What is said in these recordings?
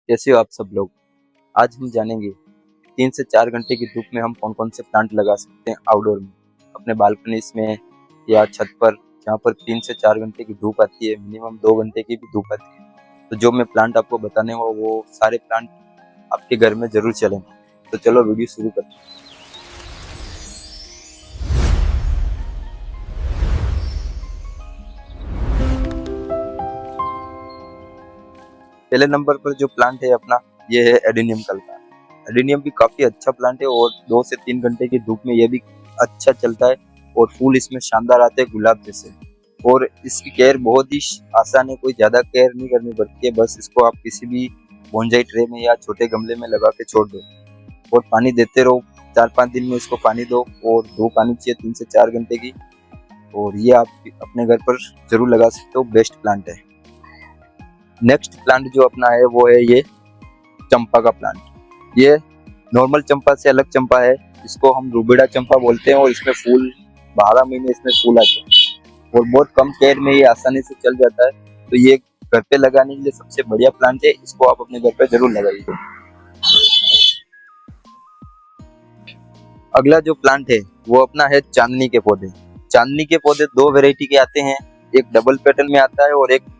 कैसे हो आप सब लोग। आज हम जानेंगे 3 से 4 घंटे की धूप में हम कौन कौन से प्लांट लगा सकते हैं आउटडोर में, अपने बालकनीज में या छत पर, जहाँ पर 3 से 4 घंटे की धूप आती है, मिनिमम 2 घंटे की भी धूप आती है। तो जो मैं प्लांट आपको बताने वाला हूँ वो सारे प्लांट आपके घर में जरूर चलेंगे। तो चलो वीडियो शुरू करते हैं। पहले नंबर पर जो प्लांट है अपना, ये है एडेनियम कल्पा। एडेनियम भी काफी अच्छा प्लांट है और 2 से 3 घंटे की धूप में ये भी अच्छा चलता है और फूल इसमें शानदार आते हैं गुलाब जैसे। और इसकी केयर बहुत ही आसान है, कोई ज्यादा केयर नहीं करनी पड़ती है, बस इसको आप किसी भी बोनजाई ट्रे में या छोटे गमले में लगा के छोड़ दो और पानी देते रहो। 4-5 दिन में इसको पानी दो और दो पानी चाहिए 3 से 4 घंटे की। और ये आप अपने घर पर जरूर लगा सकते हो, बेस्ट प्लांट है। नेक्स्ट प्लांट जो अपना है वो है ये चंपा का प्लांट। ये नॉर्मल चंपा से अलग चंपा है, इसको हम रूबेड़ा चंपा बोलते हैं और इसमें फूल 12 महीने इसमें फूल आते हैं और बहुत कम केयर में ये आसानी से चल जाता है। तो ये घर पे लगाने के लिए सबसे बढ़िया प्लांट है, इसको आप अपने घर पे जरूर लगाइए। अगला जो प्लांट है वो अपना है चांदनी के पौधे। चांदनी के पौधे दो वेराइटी के आते हैं, एक डबल पेटर्न में आता है और एक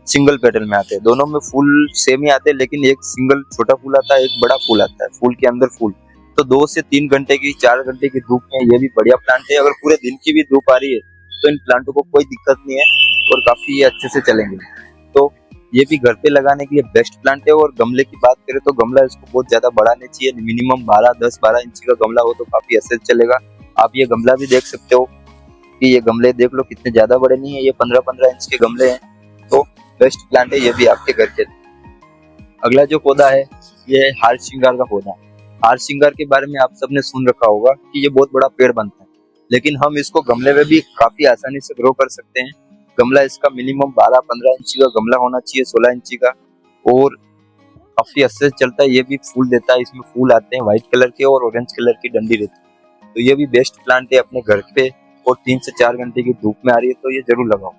सिंगल पेटल में आते हैं। दोनों में फूल सेम ही आते हैं, लेकिन एक सिंगल छोटा फूल आता है, एक बड़ा फूल आता है, फूल के अंदर फूल। तो 2 से 3 घंटे की 4 घंटे की धूप में ये भी बढ़िया प्लांट है। अगर पूरे दिन की भी धूप आ रही है तो इन प्लांटों को कोई दिक्कत नहीं है और काफी ये अच्छे से चलेंगे। तो ये भी घर पे लगाने के लिए बेस्ट प्लांट है। और गमले की बात करें तो गमला इसको बहुत ज्यादा बड़ा नहीं चाहिए, मिनिमम 10-12 इंच का गमला हो तो काफी अच्छे से चलेगा। आप ये गमला भी देख सकते हो कि ये गमले देख लो कितने ज्यादा बड़े नहीं है, ये 15-15 इंच के गमले हैं। तो बेस्ट प्लांट है ये भी आपके घर के। अगला जो पौधा है ये है हार श्रृंगार का पौधा। हार श्रृंगार के बारे में आप सबने सुन रखा होगा कि ये बहुत बड़ा पेड़ बनता है, लेकिन हम इसको गमले में भी काफी आसानी से ग्रो कर सकते हैं। गमला इसका मिनिमम 12-15 इंची का गमला होना चाहिए, 16 इंची का, और काफी अच्छे से चलता है। ये भी फूल देता है, इसमें फूल आते हैं व्हाइट कलर के और ऑरेंज कलर की डंडी रहती है। तो ये भी बेस्ट प्लांट है अपने घर पे। और 3 से 4 घंटे की धूप में आ रही है तो ये जरूर लगाओ,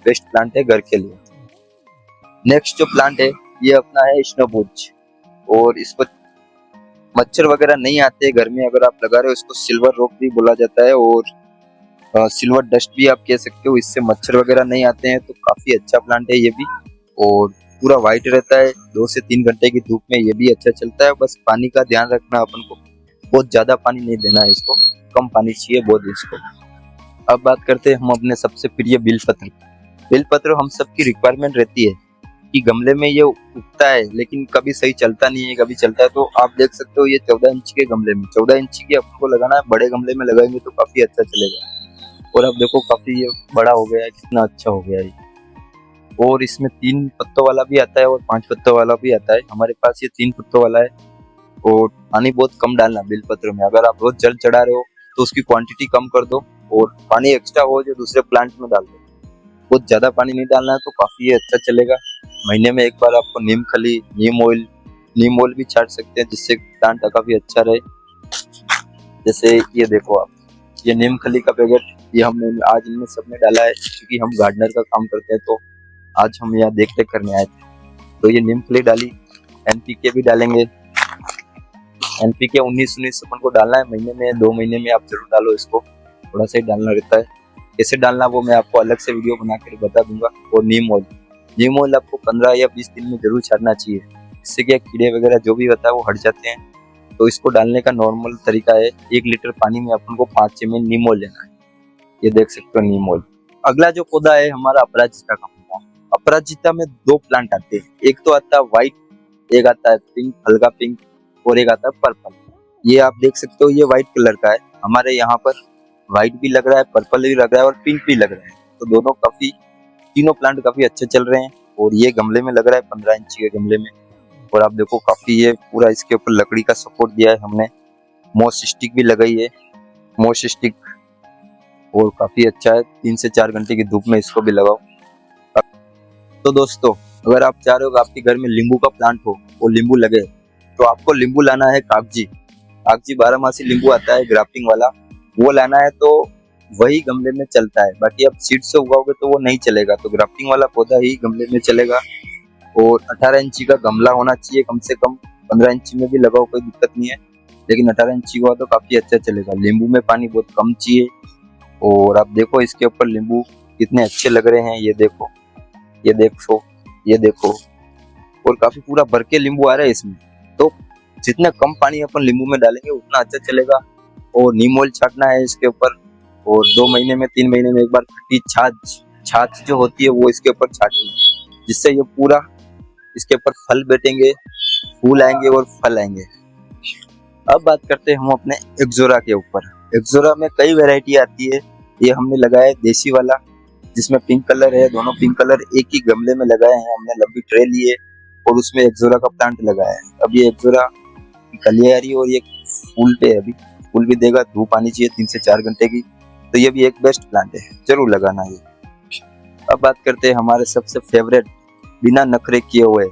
बेस्ट प्लांट है घर के लिए। नेक्स्ट जो प्लांट है ये अपना है स्नोबुज। और इस पर मच्छर वगैरह नहीं आते घर में अगर आप लगा रहे हो। इसको सिल्वर रॉक भी बोला जाता है और सिल्वर डस्ट भी आप कह सकते हो। इससे मच्छर वगैरह नहीं आते हैं, तो काफी अच्छा प्लांट है ये भी। और पूरा व्हाइट रहता है, 2 से 3 घंटे की धूप में ये भी अच्छा चलता है। बस पानी का ध्यान रखना अपन को, बहुत ज्यादा पानी नहीं देना है इसको, कम पानी चाहिए बहुत इसको। अब बात करते हैं हम अपने सबसे प्रिय बेलपत्र। बेलपत्र हम सबकी रिक्वायरमेंट रहती है कि गमले में ये उगता है, लेकिन कभी सही चलता नहीं है, कभी चलता है। तो आप देख सकते हो ये 14 इंच के गमले में, 14 इंच की आपको लगाना है। बड़े गमले में लगाएंगे तो काफी अच्छा चलेगा। और अब देखो काफी ये बड़ा हो गया है, कितना अच्छा हो गया है। और इसमें 3 पत्तों वाला भी आता है और 5 पत्तों वाला भी आता है। हमारे पास ये 3 पत्तों वाला है। और पानी बहुत कम डालना बेलपत्र में। अगर आप रोज जल चढ़ा रहे हो तो उसकी क्वांटिटी कम कर दो और पानी एक्स्ट्रा हो जो दूसरे प्लांट में डाल दो। बहुत ज्यादा पानी नहीं डालना है तो काफी ये अच्छा चलेगा। महीने में एक बार आपको नीम खली, नीम ऑयल भी छाट सकते हैं, जिससे प्लांट काफी अच्छा रहे। जैसे ये देखो आप, ये नीम खली का पैकेट ये हमने आज इनमें सबने डाला है, क्योंकि हम गार्डनर का काम करते हैं। तो आज हम यहाँ देख रेख करने आए थे तो ये नीम खली डाली। एनपीके भी डालेंगे, एनपीके 19 अपन को डालना है महीने में, 2 महीने में आप जरूर डालो इसको, थोड़ा सा ही डालना रहता है। कैसे डालना वो मैं आपको अलग से वीडियो बना कर बता दूंगा। और नीम ऑयल आपको 15 या 20 दिन में जरूर छाड़ना चाहिए, इससे क्या कीड़े वगैरह जो भी होता है वो हट जाते हैं। तो इसको डालने का नॉर्मल तरीका है, 1 लीटर पानी में अपन को 5 ml नीम ऑयल लेना है। ये देख सकते हो नीम ऑयल। अगला जो पौधा है हमारा अपराजिता का पौधा। अपराजिता में 2 प्लांट आते हैं, एक तो आता है व्हाइट, एक आता है पिंक, हल्का पिंक, और एक आता है पर्पल। ये आप देख सकते हो ये व्हाइट कलर का है। हमारे यहाँ पर व्हाइट भी लग रहा है, पर्पल भी लग रहा है और पिंक भी लग रहा है। तो दोनों काफी, तीनों प्लांट काफी अच्छे चल रहे हैं। और ये गमले में लग रहा है 15 इंच के गमले में। और आप देखो काफी ये पूरा इसके ऊपर लकड़ी का सपोर्ट दिया है हमने, मॉस स्टिक भी लगाई है, मॉस स्टिक। और काफी अच्छा है, 3 से 4 घंटे की धूप में इसको भी लगाओ। तो दोस्तों, अगर आप चाह रहे हो कि आपके घर में नींबू का प्लांट हो और नींबू लगे, तो आपको नींबू लाना है कागजी 12 मासी नींबू आता है ग्राफ्टिंग वाला, वो लाना है। तो वही गमले में चलता है, बाकी आप सीड से उगाओगे तो वो नहीं चलेगा। तो ग्राफ्टिंग वाला पौधा ही गमले में चलेगा। और 18 इंची का गमला होना चाहिए कम से कम। 15 इंची में भी लगाओ कोई दिक्कत नहीं है, लेकिन 18 इंची का तो काफी अच्छा चलेगा। नींबू में पानी बहुत कम चाहिए। और आप देखो इसके ऊपर नींबू कितने अच्छे लग रहे हैं, ये देखो, ये देखो, ये देखो। और काफी पूरा भर के नींबू आ रहा है इसमें। तो जितना कम पानी अपन नींबू में डालेंगे उतना अच्छा चलेगा। और नीम ऑयल छाटना है इसके ऊपर, और 2 महीने में 3 महीने में एक बार खट्टी छाछ छाछ जो होती है वो इसके ऊपर छाटनी है, जिससे ये पूरा इसके ऊपर फल बैठेंगे, फूल आएंगे और फल आएंगे। अब बात करते हैं हम अपने एक्जोरा के ऊपर। एक्जोरा में कई वैरायटी आती है। ये हमने लगाया है देसी वाला, जिसमें पिंक कलर है। दोनों पिंक कलर एक ही गमले में लगाए हैं हमने, लंबी ट्रे ली है और उसमें एक्जोरा का प्लांट लगाया है। अब ये एक्जोरा की कलियां आ रही है और ये फूल पे है, अभी फूल भी देगा। धूप आनी चाहिए 3 से 4 घंटे की। तो ये भी एक बेस्ट प्लांट है, जरूर लगाना ये। अब बात करते हैं हमारे सबसे फेवरेट, बिना नखरे किए हुए,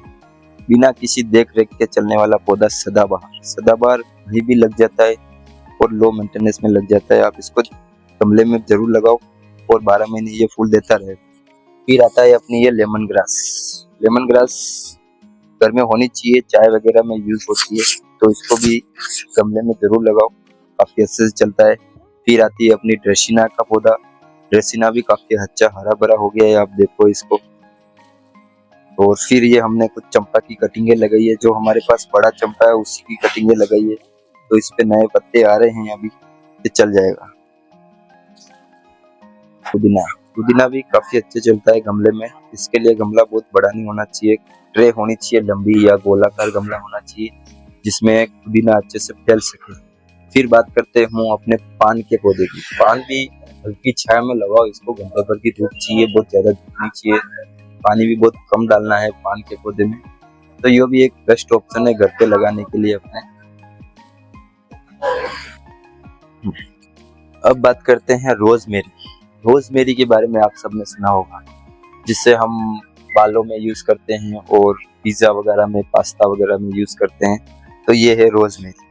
बिना किसी देख रेख के चलने वाला पौधा, सदाबहार। सदाबहार कहीं भी लग जाता है और लो मेंटेनेंस में लग जाता है। आप इसको गमले में जरूर लगाओ और 12 महीने ये फूल देता रहेगा। फिर आता है अपनी ये लेमन ग्रास। लेमन ग्रास घर में होनी चाहिए, चाय वगैरह में यूज होती है, तो इसको भी गमले में जरूर लगाओ, काफी अच्छे से चलता है। फिर आती है अपनी ड्रेसिना का पौधा। ड्रेसिना भी काफी अच्छा हरा भरा हो गया है, आप देखो इसको। और फिर ये हमने कुछ चंपा की कटिंगें लगाई है, जो हमारे पास बड़ा चंपा है उसी की कटिंगें लगाई है। तो इस पे नए पत्ते आ रहे हैं अभी, ये चल जाएगा। पुदीना, पुदीना भी काफी अच्छे चलता है गमले में। इसके लिए गमला बहुत बड़ा नहीं होना चाहिए, ट्रे होनी चाहिए लंबी या गोलाकार गमला होना चाहिए, जिसमें पुदीना अच्छे से फैल सके। फिर बात करते हूँ अपने पान के पौधे की। पान भी हल्की छाया में लगाओ इसको, घंटे भर की धूप चाहिए, बहुत ज्यादा धूप नहीं चाहिए। पानी भी बहुत कम डालना है पान के पौधे में। तो ये भी एक बेस्ट ऑप्शन है घर पे लगाने के लिए अपने। अब बात करते हैं रोजमेरी। रोजमेरी के बारे में आप सबने सुना होगा, जिससे हम बालों में यूज करते हैं और पिज्जा वगैरह में, पास्ता वगैरह में यूज करते हैं। तो ये है रोजमेरी।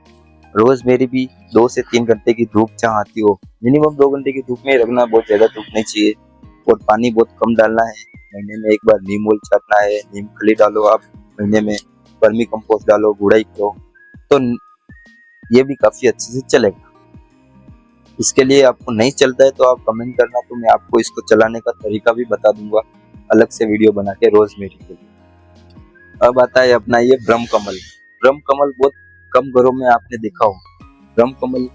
रोजमेरी भी 2 से 3 घंटे की धूप जहाँ आती हो, मिनिमम 2 घंटे की धूप में रखना, बहुत ज्यादा धूप नहीं चाहिए। और पानी बहुत कम डालना है। महीने में एक बार नीम ऑयल छाटना है, नीम खली डालो आप महीने में, वर्मी कंपोस्ट डालो, गुड़ाई करो, तो ये भी काफी अच्छे से चलेगा। इसके लिए आपको नहीं चलता है तो आप कमेंट करना, तो मैं आपको इसको चलाने का तरीका भी बता दूंगा अलग से वीडियो बना के रोजमेरी के लिए। अब आता है अपना ये ब्रह्म कमल। ब्रह्म कमल बहुत कम घरों में आपने देखा हो। ब्रह्म कमल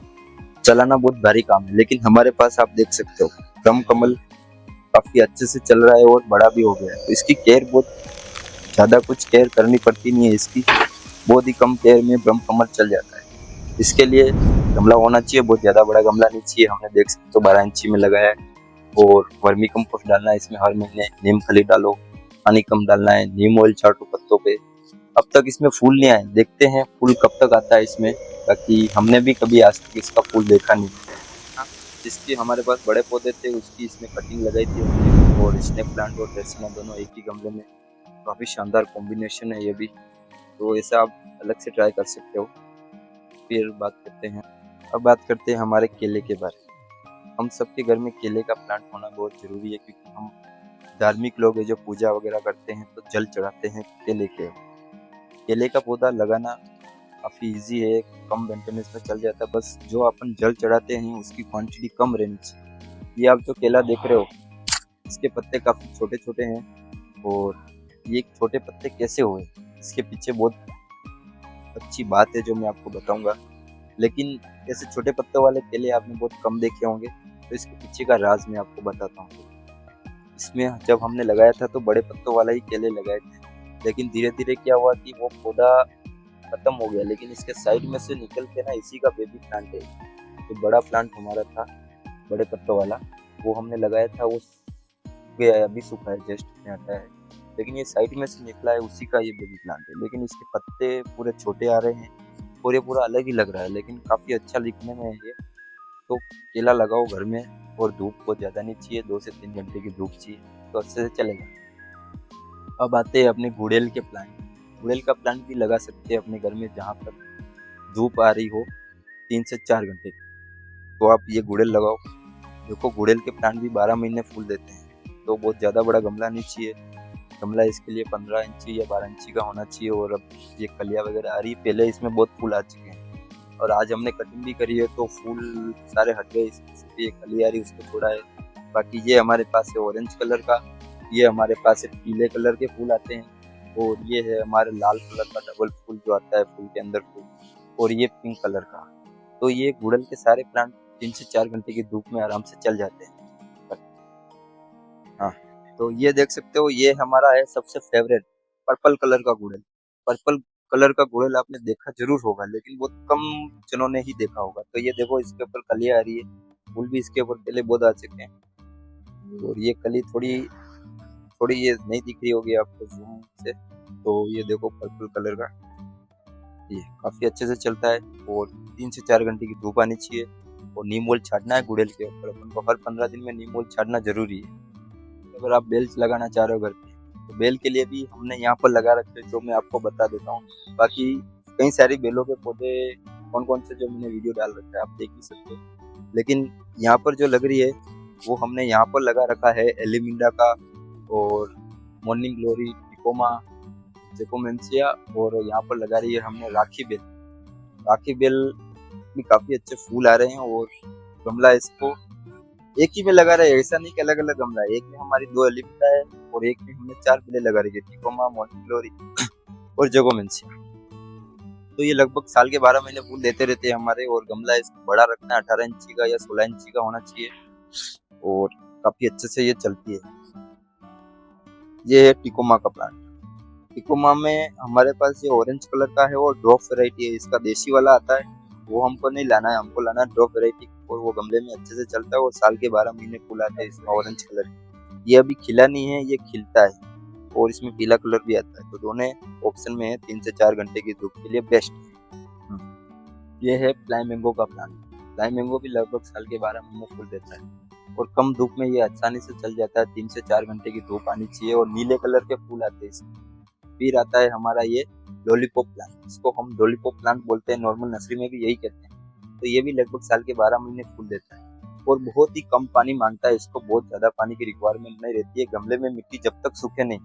चलाना बहुत भारी काम है, लेकिन हमारे पास आप देख सकते हो ब्रह्म कमल काफी अच्छे से चल रहा है और बड़ा भी हो गया है। तो इसकी केयर बहुत ज्यादा कुछ केयर करनी पड़ती नहीं है, इसकी बहुत ही कम केयर में ब्रह्म कमल चल जाता है। इसके लिए गमला होना चाहिए, बहुत ज्यादा बड़ा गमला नहीं चाहिए। हमने देख सकते हो 12 इंची में लगाया है। और वर्मी कंपोस्ट डालना है इसमें हर महीने, नीम खली डालो, पानी कम डालना है, नीम ऑयल छाटो पत्तों पे। अब तक इसमें फूल नहीं आए, देखते हैं फूल कब तक आता है इसमें, ताकि हमने भी कभी आज तक इसका फूल देखा नहीं। जिसके हमारे पास बड़े पौधे थे उसकी इसमें कटिंग लगाई थी हमने, और स्नेक प्लांट और ड्रेसिना दोनों एक ही गमले में, काफी शानदार कॉम्बिनेशन है ये भी। तो ऐसा आप अलग से ट्राई कर सकते हो। फिर बात करते हैं, अब बात करते हैं हमारे केले के बारे में। हम सबके घर में केले का प्लांट होना बहुत जरूरी है, क्योंकि हम धार्मिक लोग हैं जो पूजा वगैरह करते हैं तो जल चढ़ाते हैं केले के। केले का पौधा लगाना काफ़ी इजी है, कम मेंटेनेंस में चल जाता है। बस जो अपन जल चढ़ाते हैं उसकी क्वांटिटी कम रहनी चाहिए। ये आप जो केला देख रहे हो, इसके पत्ते काफ़ी छोटे छोटे हैं। और ये छोटे पत्ते कैसे हुए, इसके पीछे बहुत अच्छी बात है जो मैं आपको बताऊंगा। लेकिन ऐसे छोटे पत्तों वाले केले आपने बहुत कम देखे होंगे, तो इसके पीछे का राज मैं आपको बताता हूँ। इसमें जब हमने लगाया था तो बड़े पत्तों वाला ही केले लगाए थे, लेकिन धीरे धीरे क्या हुआ कि वो पौधा खत्म हो गया। लेकिन इसके साइड में से निकल के ना इसी का बेबी प्लांट है। तो बड़ा प्लांट हमारा था बड़े पत्तों वाला, वो हमने लगाया था, वो सूख गया है, अभी सूखा है, जस्ट में आता है। लेकिन ये साइड में से निकला है उसी का ये बेबी प्लांट है। लेकिन इसके पत्ते पूरे छोटे आ रहे हैं और ये पूरा अलग ही लग रहा है, लेकिन काफ़ी अच्छा दिखने में है ये। तो केला लगाओ घर में, और धूप बहुत ज़्यादा नहीं चाहिए, 2 से 3 घंटे की धूप चाहिए, तो अच्छे से चलेगा। अब आते हैं अपने गुड़ेल के प्लांट। गुड़ेल का प्लांट भी लगा सकते हैं अपने घर में, जहाँ पर धूप आ रही हो 3 से 4 घंटे, तो आप ये गुड़ेल लगाओ। देखो गुड़ेल के प्लांट भी 12 महीने फूल देते हैं, तो बहुत ज़्यादा बड़ा गमला नहीं चाहिए। गमला इसके लिए 15 इंची या 12 इंची का होना चाहिए। और अब ये कलियाँ वगैरह आ रही है, पहले इसमें बहुत फूल आ चुके हैं और आज हमने कटिंग भी करी है तो फूल सारे हट गए। इसमें सिर्फ ये कली आ रही उसको छोड़ा है। बाकी ये हमारे पास है ऑरेंज कलर का, ये हमारे पास है पीले कलर के फूल आते हैं, और ये है हमारे लाल कलर का डबल फूल जो आता है फूल के अंदर फूल, और ये पिंक कलर का। तो ये गुड़हल के सारे प्लांट 3 से 4 घंटे की धूप में आराम से चल जाते हैं। हाँ, तो ये देख सकते हो, ये हमारा है सबसे फेवरेट पर्पल कलर का गुड़हल। पर्पल कलर का गुड़हल आपने देखा जरूर होगा, लेकिन बहुत कम जनों ने ही देखा होगा। तो ये देखो, इसके ऊपर कलियां आ रही है, फूल भी इसके ऊपर पहले बहुत आ चुके हैं, और ये कली थोड़ी थोड़ी ये नहीं दिख रही होगी आपको जूम से। तो ये देखो पर्पल कलर का, ये काफी अच्छे से चलता है, और 3 से 4 घंटे की धूप आनी चाहिए, और नीम ऑयल छाटना है गुड़हल के ऊपर। अपन को हर 15 दिन में नीम ऑयल छाटना जरूरी है। अगर आप बेल्स लगाना चाह रहे हो घर पे, तो बेल के लिए भी हमने यहाँ पर लगा रखे हैं, जो मैं आपको बता देता हूँ। बाकी कई सारी बेलों के पौधे कौन कौन से जो मैंने वीडियो डाल रखा है आप देख ही सकते हो, लेकिन यहाँ पर जो लग रही है वो हमने यहाँ पर लगा रखा है एलिमिंडा का, और मॉर्निंग ग्लोरी, टिकोमा, जेकोमेंसिया, और यहाँ पर लगा रही है हमने राखी बेल। राखी बेल भी काफी अच्छे फूल आ रहे हैं, और गमला इसको एक ही में लगा रहे हैं, ऐसा नहीं कि अलग अलग गमला है। एक में हमारी 2 एलिमिंडा है, और एक में हमने 4 बेलें लगा रही है, टिकोमा, मॉर्निंग ग्लोरी और जेकोमेंसिया। तो ये लगभग साल के 12 महीने फूल देते रहते हैं हमारे। और गमला इसको बड़ा रखना है, 18 इंची का या 16 इंची का होना चाहिए, और काफी अच्छे से ये चलती है। ये है टिकोमा का प्लांट। टिकोमा में हमारे पास ये ऑरेंज कलर का है, और ड्रॉप वैरायटी है, इसका देसी वाला आता है, वो हमको नहीं लाना है, हमको लाना है ड्रॉप वैरायटी, और वो गमले में अच्छे से चलता है, और साल के 12 महीने फूल आते हैं इसमें ऑरेंज कलर। ये अभी खिला नहीं है, ये खिलता है, और इसमें पीला कलर भी आता है। तो दोनों ऑप्शन में है, 3 से 4 घंटे की धूप के लिए बेस्ट है। ये है फ्लाइमिंगो का प्लांट। फ्लाइमिंगो भी लगभग साल के 12 महीने फूल देता है, और कम धूप में ये आसानी से चल जाता है। 3 से 4 घंटे की धूप आनी चाहिए, और नीले कलर के फूल आते हैं इसमें। फिर आता है हमारा ये लॉलीपॉप प्लांट, इसको हम लॉलीपॉप प्लांट बोलते हैं, नॉर्मल नर्सरी में भी यही कहते हैं। तो ये भी लगभग साल के 12 महीने फूल देता है, और बहुत ही कम पानी मांगता है, इसको बहुत ज्यादा पानी की रिक्वायरमेंट नहीं रहती है। गमले में मिट्टी जब तक सूखे नहीं,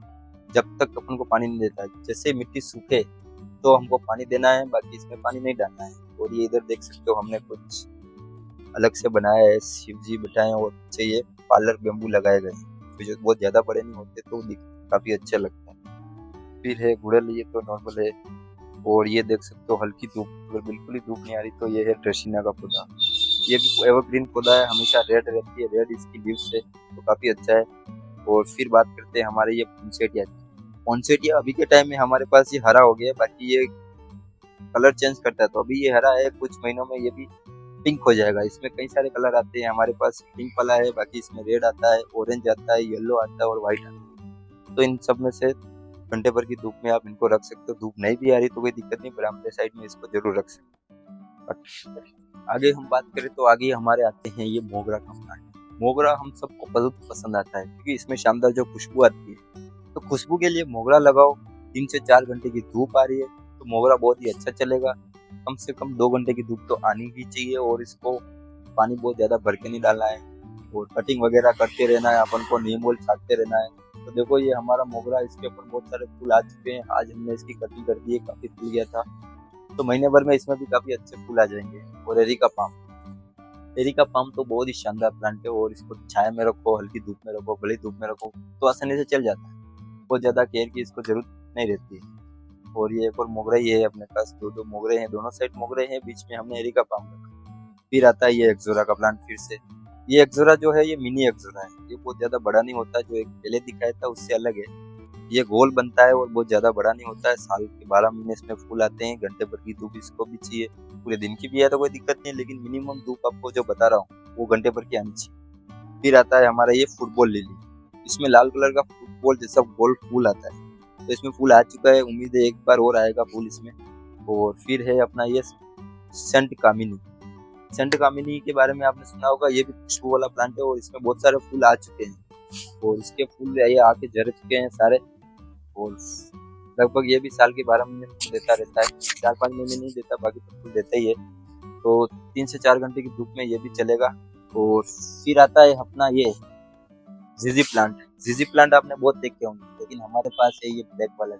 जब तक अपन को पानी नहीं देता है, जैसे मिट्टी सूखे तो हमको पानी देना है, बाकी इसमें पानी नहीं डालना है। और ये इधर देख सकते हो, हमने कुछ अलग से बनाया है, शिव जी बिठाए, और पीछे ये पार्लर बेम्बू लगाए गए हैं, जो बहुत ज्यादा बड़े नहीं होते, तो काफी अच्छा लगता है। फिर है गुड़हल, ये तो नॉर्मल है। और ये देख सकते हो हल्की धूप, अगर बिल्कुल ही धूप नहीं आ रही तो ये है ड्रेसिना का पौधा। ये भी एवरग्रीन पौधा है, हमेशा रेड रहती है, रेड इसकी लीव्स है, तो काफी अच्छा है। और फिर बात करते हैं हमारे ये पोंसेटिया। पोंसेटिया अभी के टाइम में हमारे पास ये हरा हो गया है, बाकी ये कलर चेंज करता है, तो अभी ये हरा है, कुछ महीनों में ये भी पिंक हो जाएगा। इसमें कई सारे कलर आते हैं, हमारे पास पिंक वाला है, बाकी इसमें रेड आता है, ऑरेंज आता है, येलो आता है, और व्हाइट आता है। तो इन सब में से घंटे भर की धूप में आप इनको रख सकते हो। धूप नहीं भी आ रही तो कोई दिक्कत नहीं, बरामदे साइड में इसको जरूर रख सकते हो। आगे हम बात करें तो आगे हमारे आते हैं ये मोगरा का प्लांट। मोगरा हम सबको बहुत पसंद आता है, क्योंकि इसमें शानदार जो खुशबू आती है। तो खुशबू के लिए मोगरा लगाओ। 3 से 4 घंटे की धूप आ रही है तो मोगरा बहुत ही अच्छा चलेगा। कम से कम 2 घंटे की धूप तो आनी ही चाहिए, और इसको पानी बहुत ज्यादा भर के नहीं डालना है, और कटिंग वगैरह करते रहना है, अपन को नीम ऑयल छाटते रहना है। तो देखो ये हमारा मोगरा, इसके ऊपर बहुत सारे फूल आ चुके हैं। आज हमने इसकी कटिंग कर दी है, काफी फूल गया था, तो महीने भर में इसमें भी काफी अच्छे फूल आ जाएंगे। और एरिका पाम, एरिका पाम तो बहुत ही शानदार प्लांट है, और इसको छाया में रखो, हल्की धूप में रखो, बड़ी धूप में रखो, तो आसानी से चल जाता है। बहुत ज्यादा केयर की इसको जरूरत नहीं रहती है। और ये एक और मोगरा ही है अपने पास, 2 मोगरे हैं, दोनों साइड मोगरे हैं, बीच में हमने एरिका पाम रखा। फिर आता है ये एक्सोरा का प्लांट। फिर से ये एक्सोरा जो है ये मिनी एक्सोरा है, ये बहुत ज्यादा बड़ा नहीं होता, जो एक पहले दिखाया था उससे अलग है। ये गोल बनता है और बहुत ज्यादा बड़ा नहीं होता है। साल के 12 महीने इसमें फूल आते हैं। घंटे भर की धूप इसको भी चाहिए, पूरे दिन की भी है तो कोई दिक्कत नहीं है, लेकिन मिनिमम धूप आपको जो बता रहा हूँ वो घंटे भर की आनी चाहिए। फिर आता है हमारा ये फुटबॉल लिली। इसमें लाल कलर का फुटबॉल जैसा गोल फूल आता है, तो इसमें फूल आ चुका है, उम्मीद है एक बार और आएगा फूल इसमें। और फिर है अपना ये सेंट कामिनी। सेंट कामिनी के बारे में आपने सुना होगा, ये भी खुशबू वाला प्लांट है, और इसमें बहुत सारे फूल आ चुके हैं, और इसके फूल ये आके झड़ चुके हैं सारे। और लगभग ये भी साल के 12 महीने फूल देता रहता है, 4-5 महीने नहीं देता, बाकी तो फूल देता ही है। तो 3 से 4 घंटे की धूप में ये भी चलेगा। और फिर आता है अपना ये जीजी प्लांट आपने बहुत देखे होंगे, लेकिन हमारे पास है ये ब्लैक वाला,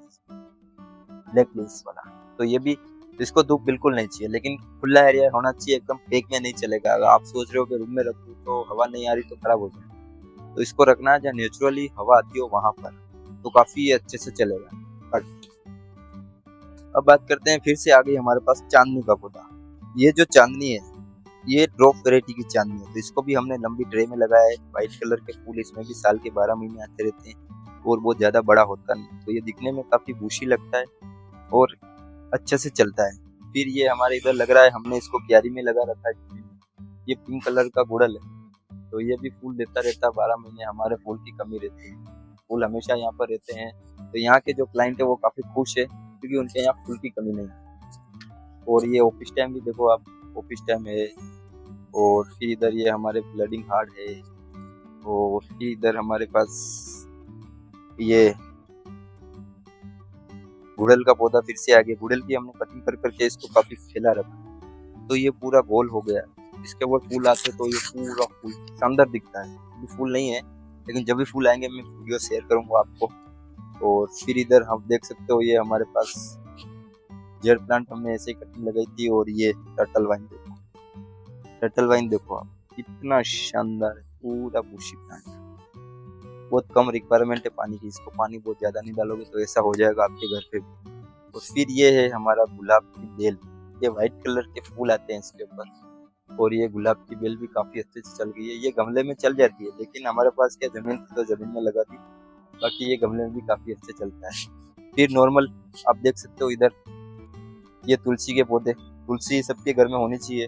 ब्लैक लीव्स वाला। तो ये भी, इसको धूप बिल्कुल नहीं चाहिए, लेकिन खुला एरिया होना चाहिए, एकदम फेक में नहीं चलेगा। अगर आप सोच रहे हो कि रूम में रखूं तो हवा नहीं आ रही तो खराब हो जाएगा, तो इसको रखना है जहाँ नेचुरली हवा आती हो वहां पर, तो काफी अच्छे से चलेगा। अब बात करते हैं, फिर से आ गई हमारे पास चांदनी का पौधा। ये जो चांदनी है, ये ड्रॉप वैरायटी की चांदनी है, तो इसको भी हमने लंबी ट्रे में लगाया है। व्हाइट कलर के फूल इसमें भी साल के 12 महीने आते रहते हैं और बहुत ज्यादा बड़ा होता नहीं, तो ये दिखने में काफी बूशी लगता है और अच्छे से चलता है। फिर ये हमारे इधर लग रहा है, हमने इसको क्यारी में लगा रखा है। ये पिंक कलर का गुड़हल है, तो ये भी फूल देता रहता है 12 महीने। हमारे फूल की कमी रहती है, फूल हमेशा यहाँ पर रहते हैं, तो यहाँ के जो क्लाइंट है वो काफी खुश है, क्योंकि उनके यहाँ फूल की कमी नहीं है। और ये ऑफिस टाइम भी देखो आप, ऑफिस टाइम है। और फिर इधर ये हमारे ब्लडिंग हार्ट है। और फिर इधर हमारे पास ये गुड़हल का पौधा फिर से आ गया। गुड़हल की हमने कटिंग कर करके इसको काफी फैला रखा, तो ये पूरा गोल हो गया। इसके ऊपर फूल आते तो ये पूरा फूल शानदार दिखता है। अभी फूल नहीं है, लेकिन जब भी फूल आएंगे मैं वीडियो शेयर करूंगा आपको। और फिर इधर हम देख सकते हो, ये हमारे पास जेड प्लांट हमने ऐसे ही कटिंग लगाई थी। और ये टर्टल वाइन देखो, टर्टल वाइन देखो आप, कितना शानदार है, पूरा बुशी प्लांट। बहुत कम रिक्वायरमेंट है पानी की, इसको पानी बहुत ज्यादा नहीं डालोगे तो ऐसा हो जाएगा आपके घर पे भी। और फिर ये है हमारा गुलाब की बेल, ये व्हाइट कलर के फूल आते हैं इसके ऊपर। और ये गुलाब की बेल भी काफी अच्छे से चल गई है। ये गमले में चल जाती है, लेकिन हमारे पास क्या जमीन थी तो जमीन में लगा दी, बाकी ये गमले में भी काफी अच्छे चलता है। फिर नॉर्मल आप देख सकते हो इधर, ये तुलसी के पौधे, तुलसी सबके घर में होनी चाहिए,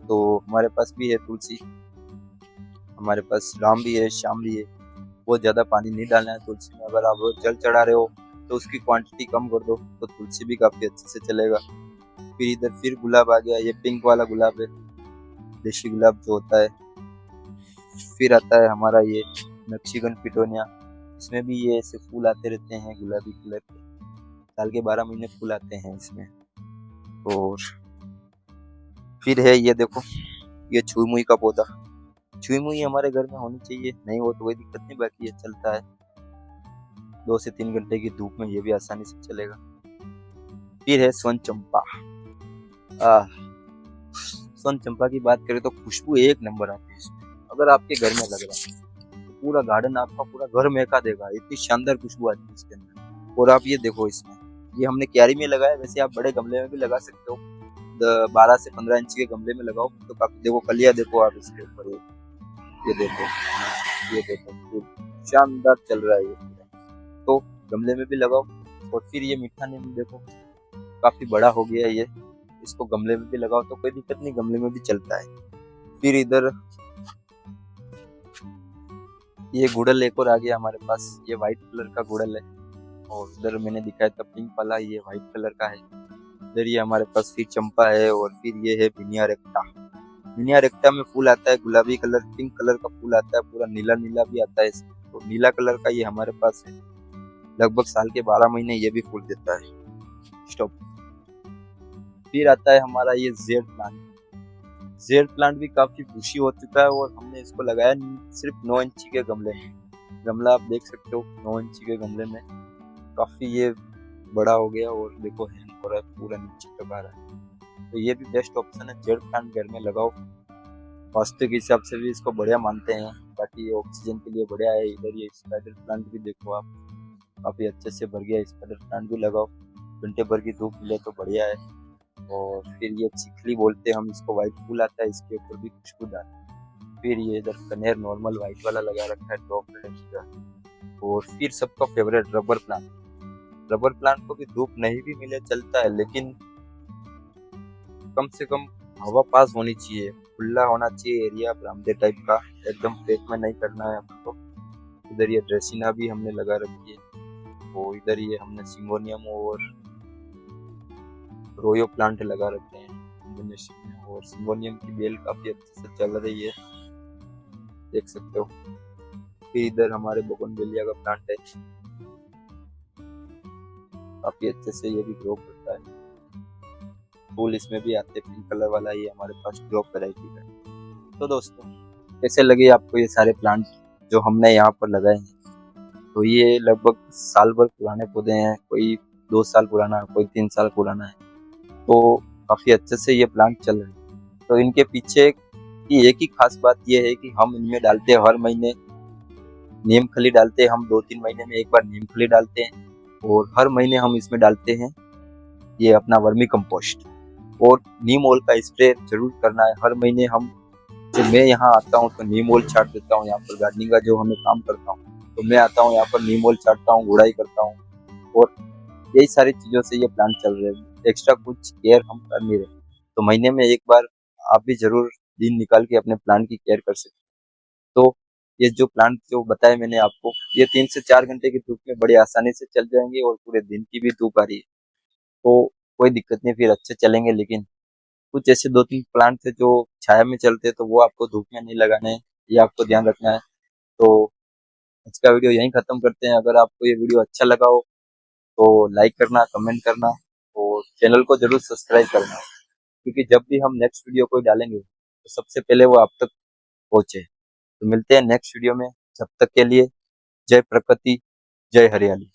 तो हमारे पास भी है तुलसी। हमारे पास राम भी है, श्याम भी है। बहुत ज्यादा पानी नहीं डालना है तुलसी में। अगर आप जल चढ़ा रहे हो तो उसकी क्वांटिटी कम कर दो, तो तुलसी भी काफी अच्छे से चलेगा। फिर इधर फिर गुलाब आ गया, ये पिंक वाला गुलाब है, देशी गुलाब जो होता है। फिर आता है हमारा ये मैक्सिकन पिटोनिया, इसमें भी ये ऐसे फूल आते रहते हैं गुलाबी कलर के, साल के 12 महीने फूल आते हैं इसमें। और फिर है ये देखो, ये छुई मुई का पौधा। छुई मुई हमारे घर में होनी चाहिए, नहीं हो तो कोई दिक्कत नहीं, बाकी ये चलता है। 2 से 3 घंटे की धूप में ये भी आसानी से चलेगा। फिर है स्वर्ण चंपा। स्वर्ण चंपा की बात करें तो खुशबू एक नंबर आती है इसमें। अगर आपके घर में लग रहा है तो पूरा गार्डन आपका पूरा घर महका देगा, इतनी शानदार खुशबू आती है इसके अंदर। और आप ये देखो, इसमें ये हमने क्यारी में लगाया, वैसे आप बड़े गमले में भी लगा सकते हो। 12 से 15 इंच के गमले में लगाओ तो काफी, देखो कलियां देखो आप इसके ऊपर, ये देखो, ये देखो शानदार चल रहा है ये पूरा। तो गमले में भी लगाओ। और फिर ये मीठा नीम देखो, काफी बड़ा हो गया ये, इसको गमले में भी लगाओ तो कोई दिक्कत नहीं, गमले में भी चलता है। फिर इधर ये गुड़हल एक और आ गया हमारे पास, ये व्हाइट कलर का गुड़हल है। और इधर मैंने दिखाया था पिंक वाला, ये व्हाइट कलर का है। इधर ये हमारे पास फिर चंपा है। और फिर ये है विनिया रेक्टा। विनिया रेक्टा में फूल आता है गुलाबी कलर, पिंक कलर का फूल आता है, पूरा नीला नीला भी आता है इसमें। तो नीला कलर का ये हमारे पास है, लगभग साल के 12 महीने ये भी फूल देता है। स्टॉप। फिर आता है हमारा ये जेड प्लांट। जेड प्लांट भी काफी बुशी हो चुका है, और हमने इसको लगाया सिर्फ 9 इंची के गमले में। गमला आप देख सकते हो, 9 इंची के गमले में काफी ये बड़ा हो गया। और देखो हैंग हो रहा है, पूरा नीचे तक आ रहा है। तो ये भी बेस्ट ऑप्शन है, जेड प्लांट घर में लगाओ। वास्तु के हिसाब से भी इसको बढ़िया मानते हैं, बाकी ये ऑक्सीजन के लिए बढ़िया है। इधर ये स्पाइडर प्लांट भी देखो आप, काफी अच्छे से भर गया। स्पाइडर प्लांट भी लगाओ, घंटे भर की धूप मिले तो बढ़िया है। और फिर ये चिखली बोलते हैं हम इसको, व्हाइट फूल आता है इसके ऊपर भी खुशबूदार। फिर ये इधर कनेर नॉर्मल व्हाइट वाला लगा रखा है, ड्रॉप का। और फिर सबका favourite rubber plant. Rubber plant को भी धूप नहीं भी मिले चलता है, लेकिन कम से कम हवा पास होनी चाहिए, खुला होना चाहिए एरिया, बरामदे टाइप का, एकदम पेट में नहीं करना है अपन को। इधर ये ड्रेसिना भी हमने लगा रखी है। और इधर ये हमने सिंगोनियम और रोयो प्लांट लगा रखे हैं कॉम्बिनेशन में। और सिंगोनियम की बेल काफी अच्छे से चल रही है, देख सकते हो। फिर इधर हमारे बोगनवेलिया का प्लांट है, काफी अच्छे से ये भी ग्रो करता है। फूल इसमें भी आते हैं, पिंक कलर वाला, ये हमारे पास ड्रॉप वैरायटी का। तो दोस्तों कैसे लगे आपको ये सारे प्लांट? जो हमने यहाँ पर लगाए हैं। तो ये लगभग साल भर पुराने पौधे हैं, कोई 2 साल पुराना, कोई 3 साल पुराना है। तो काफी अच्छे से ये प्लांट चल रहे हैं। तो इनके पीछे की एक ही खास बात ये है कि हम इनमें डालते हैं हर महीने नीम खली डालते हैं। हम 2-3 महीने में एक बार नीम खली डालते हैं और हर महीने हम इसमें डालते हैं ये अपना वर्मी कंपोस्ट और नीम ऑयल का स्प्रे जरूर करना है हर महीने। हम जब मैं यहाँ आता हूँ तो नीम ऑयल छाट देता हूँ। यहाँ पर गार्डनिंग का जो हमें काम करता हूँ तो मैं आता हूँ यहाँ पर नीम ऑयल छाटता हूँ, गुड़ाई करता हूँ और यही सारी चीजों से ये प्लांट चल रहे हैं। एक्स्ट्रा कुछ केयर हम कर नहीं रहे। तो महीने में एक बार आप भी जरूर दिन निकाल के अपने प्लांट की केयर कर सकते हैं। तो ये जो प्लांट जो बताए मैंने आपको, ये 3 से 4 घंटे की धूप में बड़ी आसानी से चल जाएंगे और पूरे दिन की भी धूप आ रही है तो कोई दिक्कत नहीं, फिर अच्छे चलेंगे। लेकिन कुछ ऐसे 2-3 प्लांट थे जो छाया में चलते तो वो आपको धूप में नहीं लगाने हैं, ये आपको ध्यान रखना है। तो आज का वीडियो यहीं खत्म करते हैं। अगर आपको ये वीडियो अच्छा लगा हो तो लाइक करना, कमेंट करना और चैनल को जरूर सब्सक्राइब करना, क्योंकि जब भी हम नेक्स्ट वीडियो कोई डालेंगे तो सबसे पहले वो आप तक पहुंचे। तो मिलते हैं नेक्स्ट वीडियो में, जब तक के लिए जय प्रकृति, जय हरियाली।